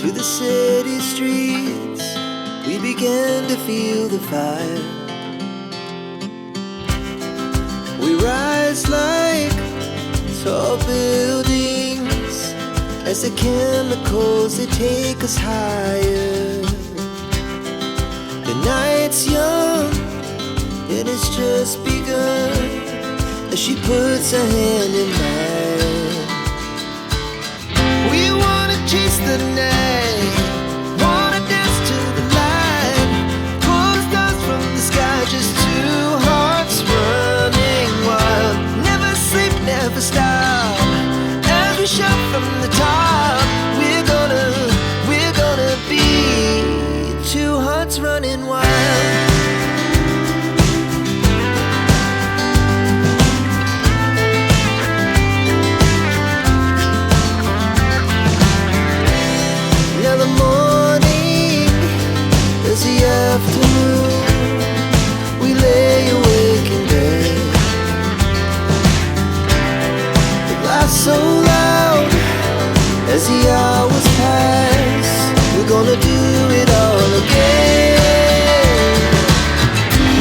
to the city streets, we began to feel the fire. We rise like tall buildings as the chemicals, they take us higher. The night's young, it has just begun, as she puts her hand in mine. We wanna chase the night, wanna dance to the light, pull stars from the sky, just two hearts running wild. Never sleep, never stop, as we shout from the top. We're gonna be two hearts running wild. Afternoon, we lay awake in bed. The laughs so loud as the hours pass. We're gonna do it all again.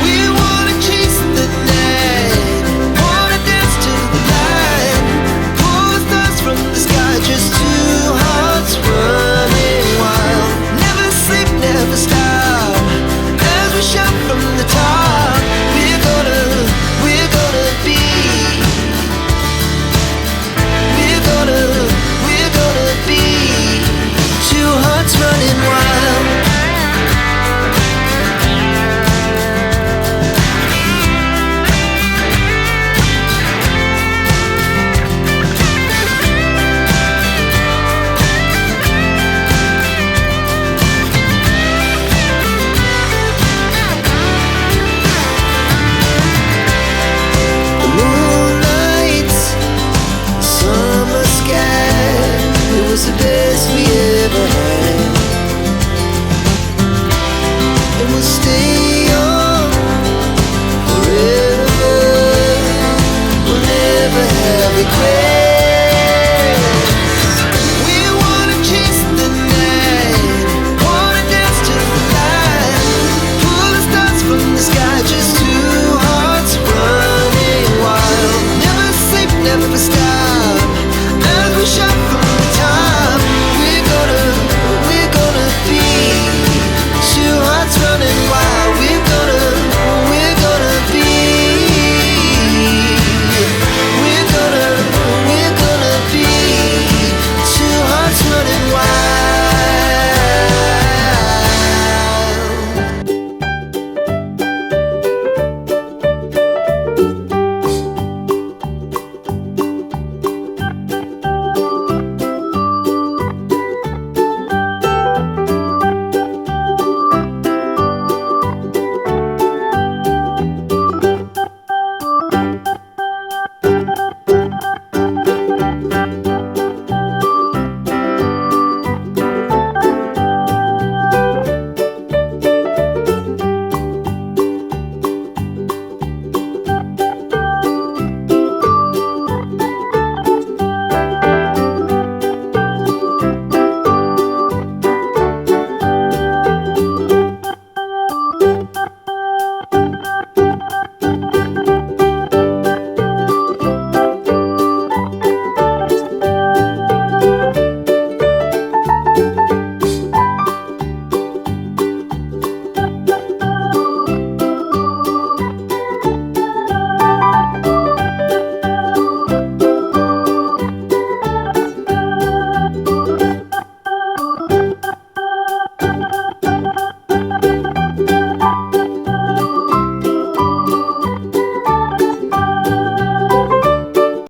We wanna chase the night, wanna dance to the light, pull stars from the sky, just two hearts running wild. Never sleep, never stop, shout from the top. We're gonna be, we're gonna be two hearts running wild. It was the best we